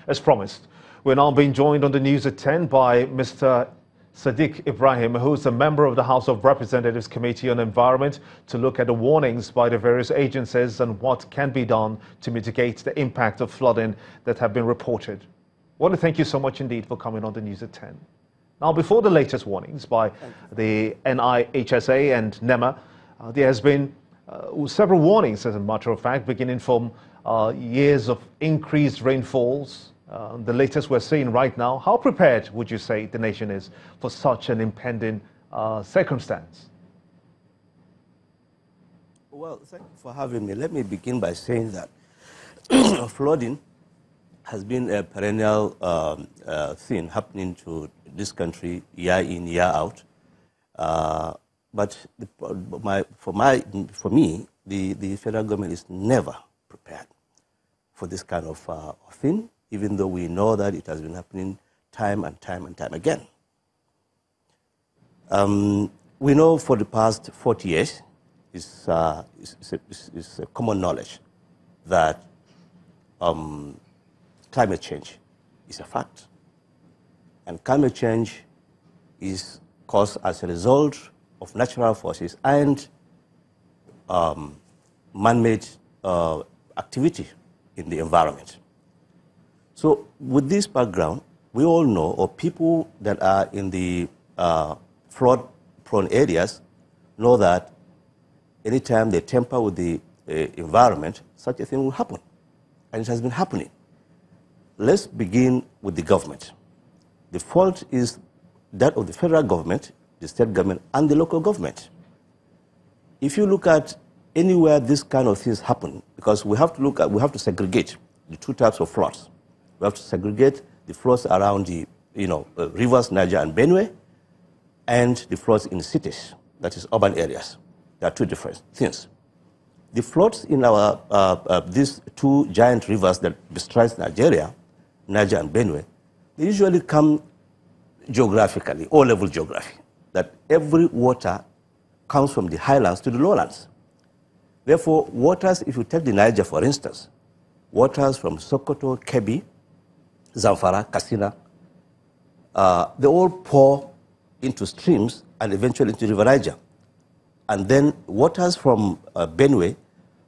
As promised, we're now being joined on the news at 10 by Mr. Sadiq Ibrahim, who is a member of the House of Representatives Committee on Environment, to look at the warnings by the various agencies and what can be done to mitigate the impact of flooding that have been reported. I want to thank you so much indeed for coming on the news at 10. Now, before the latest warnings by the NIHSA and NEMA, there has been several warnings, as a matter of fact, beginning from years of increased rainfalls. The latest we're seeing right now. How prepared would you say the nation is for such an impending circumstance? Well, thank you for having me. Let me begin by saying that flooding has been a perennial thing happening to this country year in, year out. But for me, the federal government is never prepared for this kind of thing, even though we know that it has been happening time and time again. We know for the past 40 years, it's a common knowledge that climate change is a fact. And climate change is caused as a result of natural forces and man-made activity in the environment. So with this background, we all know, or people that are in the flood-prone areas know that anytime they tamper with the environment, such a thing will happen. And it has been happening. Let's begin with the government. The fault is that of the federal government, the state government, and the local government. If you look at anywhere this kind of things happen, because we have to segregate the two types of floods. We have to segregate the floods around the rivers, Niger and Benue, and the floods in cities, that is urban areas. There are two different things. The floods in our these two giant rivers that bestride Nigeria, Niger and Benue, they usually come geographically, all-level geography, that every water comes from the highlands to the lowlands. Therefore, waters, if you take the Niger, for instance, waters from Sokoto, Kebbi, Zamfara, Katsina, they all pour into streams and eventually into the River Niger. And then waters from Benue,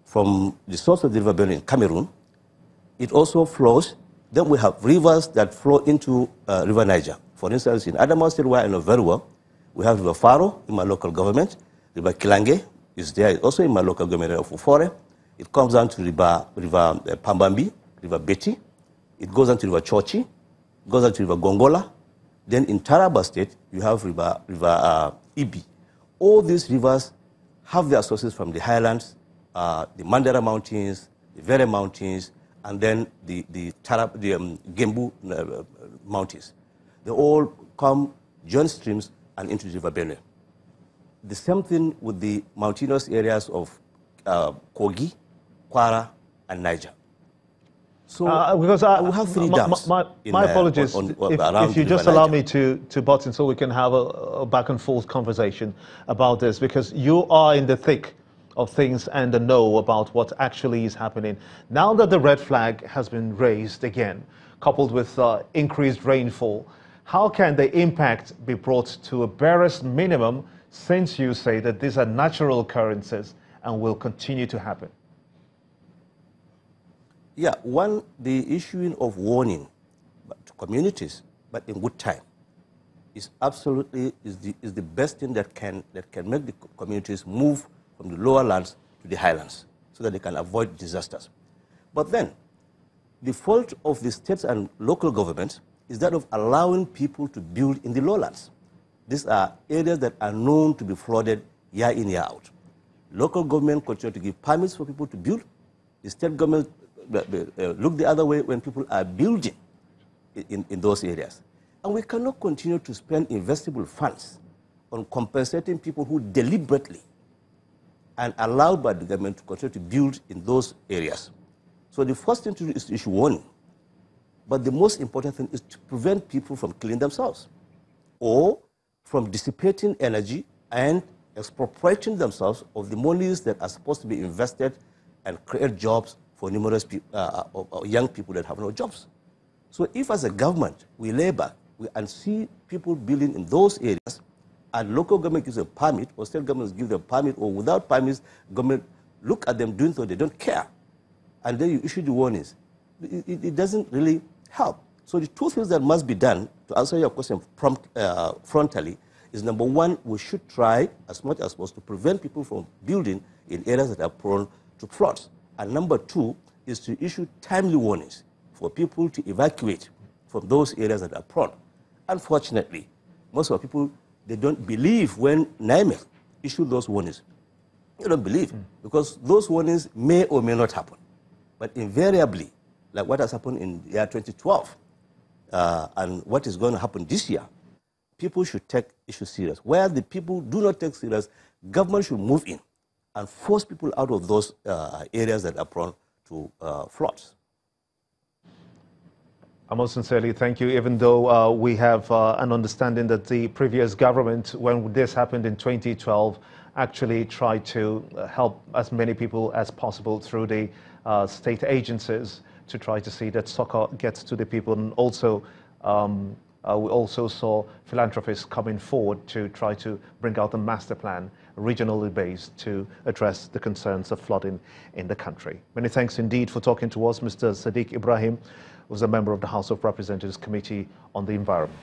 from the source of the River Benue in Cameroon, it also flows. Then we have rivers that flow into River Niger. For instance, in Adamawa State, where I know very well, we have River Faro in my local government. River Kilange is there, also in my local government of Ufore. It comes down to River Pambambi, River Beti. It goes down to River Chochi, goes down to River Gongola. Then in Taraba State, you have River Ibi. All these rivers have their sources from the highlands, the Mandara Mountains, the Vere Mountains, and then the Gembu Mountains. They all come, join streams, and into the River Benue. The same thing with the mountainous areas of Kogi, Kwara, and Niger. So because we have three dams. My apologies, if you just allow me to butt in so we can have a back and forth conversation about this, because you are in the thick of things and the know about what actually is happening. Now that the red flag has been raised again, coupled with increased rainfall, how can the impact be brought to a barest minimum, since you say that these are natural occurrences and will continue to happen? Yeah, one, the issuing of warning to communities, but in good time, is absolutely the best thing that can make the communities move from the lower lands to the highlands, so that they can avoid disasters. But then, the fault of the states and local governments is that of allowing people to build in the lowlands. These are areas that are known to be flooded year in, year out. Local government continue to give permits for people to build. The state government look the other way when people are building in those areas. And we cannot continue to spend investable funds on compensating people who deliberately and allowed by the government to continue to build in those areas. So the first thing to do is to issue warning. But the most important thing is to prevent people from killing themselves or from dissipating energy and expropriating themselves of the monies that are supposed to be invested and create jobs for numerous young people that have no jobs. So if as a government we lay back and see people building in those areas, and local government gives a permit, or state governments give them a permit, or without permits, government look at them doing so, they don't care, and then you issue the warnings, it doesn't really help. So the two things that must be done, to answer your question frontally, is number one, we should try as much as possible to prevent people from building in areas that are prone to floods. And number two is to issue timely warnings for people to evacuate from those areas that are prone. Unfortunately, most of our people, they don't believe when NIMEC issue those warnings. They don't believe because those warnings may or may not happen. But invariably, like what has happened in the year 2012 and what is going to happen this year, people should take issues serious. Where the people do not take serious, government should move in and force people out of those areas that are prone to floods. I most sincerely thank you, even though we have an understanding that the previous government, when this happened in 2012, actually tried to help as many people as possible through the state agencies to try to see that succor gets to the people. And also, we also saw philanthropists coming forward to try to bring out a master plan, regionally based, to address the concerns of flooding in the country. Many thanks indeed for talking to us, Mr. Sadiq Ibrahim, who's a member of the House of Representatives Committee on the Environment.